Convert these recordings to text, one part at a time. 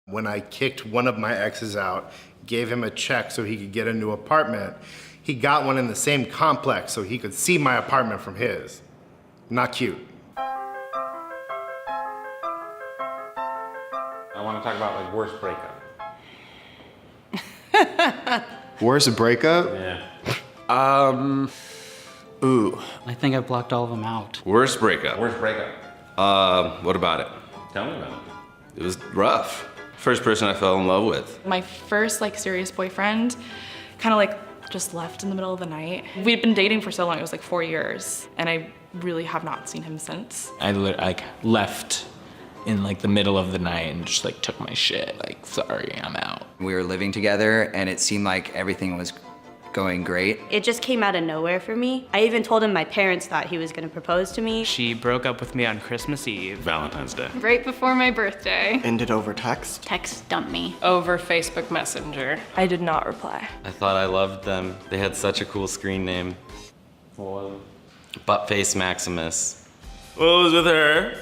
When I kicked one of my exes out, gave him a check so he could get a new apartment, he got one in the same complex so he could see my apartment from his. Not cute. I want to talk about like worst breakup. Worst breakup? Yeah. Ooh. I think I blocked all of them out. Worst breakup. Worst breakup. What about it? Tell me about it. It was rough. First person I fell in love with. My first like serious boyfriend kind of like just left in the middle of the night. We'd been dating for so long, it was like 4 years, and I really have not seen him since. I like left in like the middle of the night and just like took my shit. Like, sorry, I'm out. We were living together and it seemed like everything was going great. It just came out of nowhere for me. I even told him my parents thought he was gonna propose to me. She broke up with me on Christmas Eve. Valentine's Day. Right before my birthday. Ended over text? Text dumped me. Over Facebook Messenger. I did not reply. I thought I loved them. They had such a cool screen name. What was it? Buttface Maximus. Well, it was with her,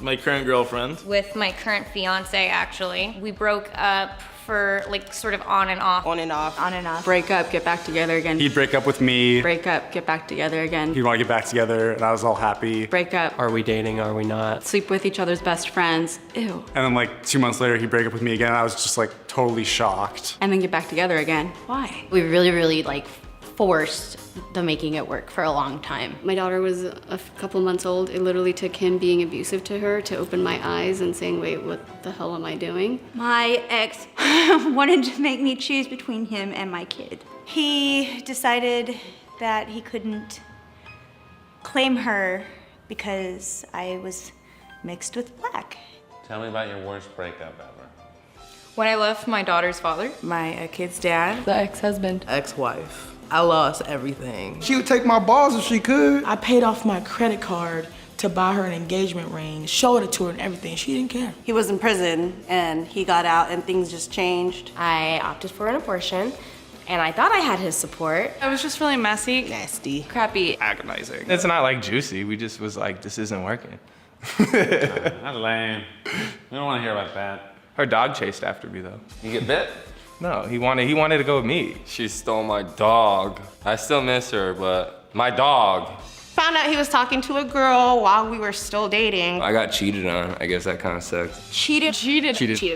my current girlfriend. With my current fiance, actually. We broke up for like sort of on and off. On and off. On and off. Break up, get back together again. He'd break up with me. Break up, get back together again. He'd want to get back together, and I was all happy. Break up. Are we dating? Are we not? Sleep with each other's best friends. Ew. And then like 2 months later, he'd break up with me again, and I was just like totally shocked. And then get back together again. Why? We really like forced the making it work for a long time. My daughter was a couple months old. It literally took him being abusive to her to open my eyes and saying, wait, what the hell am I doing? My ex wanted to make me choose between him and my kid. He decided that he couldn't claim her because I was mixed with black. Tell me about your worst breakup ever. When I left my daughter's father, my kid's dad, the ex-husband. Ex-wife. I lost everything. She would take my balls if she could. I paid off my credit card to buy her an engagement ring, showed it to her and everything. She didn't care. He was in prison and he got out and things just changed. I opted for an abortion, and I thought I had his support. I was just really messy. Nasty. Crappy. Agonizing. It's not like juicy. We just was like, this isn't working. That's lame. We don't want to hear about that. Her dog chased after me though. You get bit? No, he wanted to go with me. She stole my dog. I still miss her, but my dog. Found out he was talking to a girl while we were still dating. I got cheated on. I guess that kind of sucks. Cheated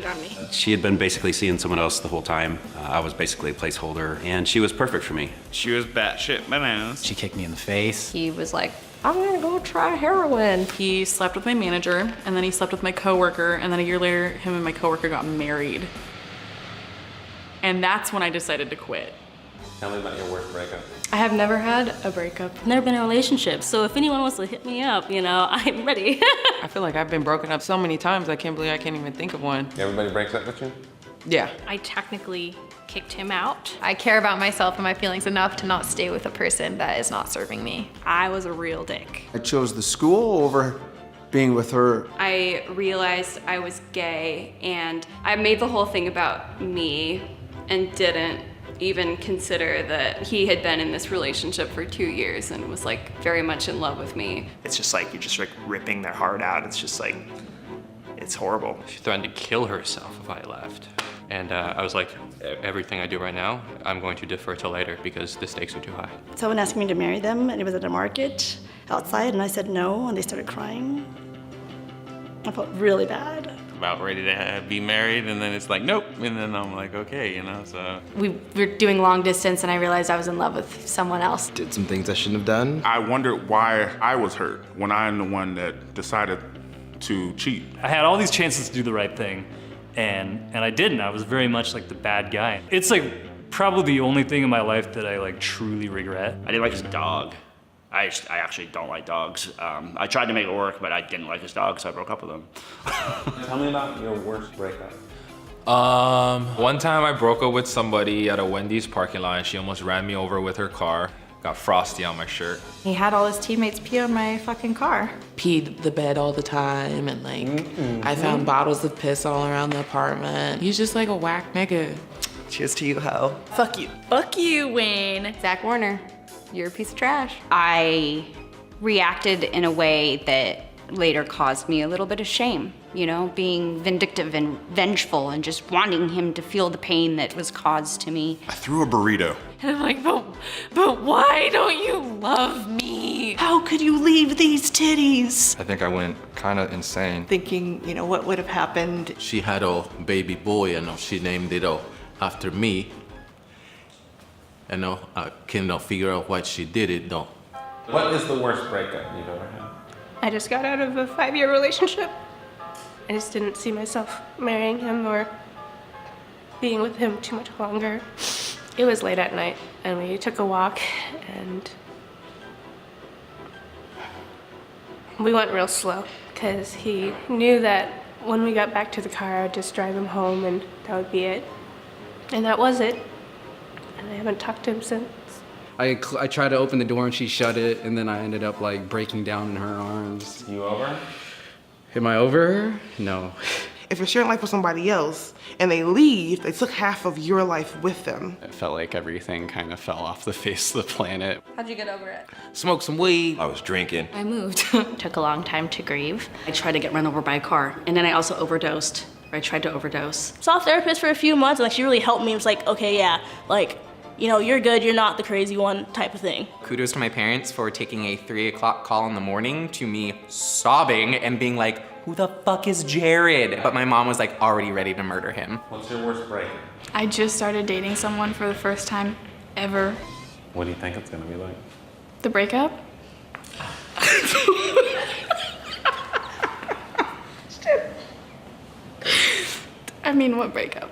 on me. She had been basically seeing someone else the whole time. I was basically a placeholder, and she was perfect for me. She was batshit bananas. She kicked me in the face. He was like, I'm gonna go try heroin. He slept with my manager, and then he slept with my coworker, and then a year later, him and my coworker got married. And that's when I decided to quit. Tell me about your worst breakup. I have never had a breakup. Never been in a relationship, so if anyone wants to hit me up, you know, I'm ready. I feel like I've been broken up so many times, I can't believe I can't even think of one. Everybody breaks up with you? Yeah. I technically kicked him out. I care about myself and my feelings enough to not stay with a person that is not serving me. I was a real dick. I chose the school over being with her. I realized I was gay and I made the whole thing about me and didn't even consider that he had been in this relationship for 2 years and was like very much in love with me. It's just like, you're just like ripping their heart out. It's just like, it's horrible. She threatened to kill herself if I left. And I was like, everything I do right now, I'm going to defer till later because the stakes are too high. Someone asked me to marry them and it was at a market outside and I said no and they started crying. I felt really bad. About ready to be married, and then it's like, nope. And then I'm like, okay, you know, so. We were doing long distance and I realized I was in love with someone else. Did some things I shouldn't have done. I wondered why I was hurt when I'm the one that decided to cheat. I had all these chances to do the right thing, and I didn't. I was very much like the bad guy. It's like probably the only thing in my life that I like truly regret. I didn't like his dog. I actually don't like dogs. I tried to make it work, but I didn't like his dog, so I broke up with him. Tell me about your worst breakup. One time I broke up with somebody at a Wendy's parking lot and she almost ran me over with her car. Got frosty on my shirt. He had all his teammates pee on my fucking car. Peed the bed all the time, and like, I found bottles of piss all around the apartment. He's just like a whack nigga. Cheers to you, ho. Fuck you. Fuck you, Wayne. Zach Warner, you're a piece of trash. I reacted in a way that later caused me a little bit of shame. you know, being vindictive and vengeful and just wanting him to feel the pain that was caused to me. I threw a burrito. And I'm like, but why don't you love me? How could you leave these titties? I think I went kind of insane. Thinking, you know, what would have happened. She had a baby boy, and she named it after me. And I cannot figure out why she did it though. What is the worst breakup you've ever had? I just got out of a 5-year relationship. I just didn't see myself marrying him or being with him too much longer. It was late at night and we took a walk and we went real slow because he knew that when we got back to the car, I'd just drive him home and that would be it. And that was it. And I haven't talked to him since. I tried to open the door and she shut it, and then I ended up like breaking down in her arms. You over? Am I over her? No. If you're sharing life with somebody else and they leave, they took half of your life with them. It felt like everything kind of fell off the face of the planet. How'd you get over it? Smoke some weed. I was drinking. I moved. Took a long time to grieve. I tried to get run over by a car, and then I also overdosed. Or I tried to overdose. Saw a therapist for a few months, and like she really helped me. It was like, okay, yeah, like, you know, you're good, you're not the crazy one type of thing. Kudos to my parents for taking a 3 o'clock call in the morning to me sobbing and being like, who the fuck is Jared? But my mom was like already ready to murder him. What's your worst breakup? I just started dating someone for the first time ever. What do you think it's gonna be like? The breakup? I mean, what breakup?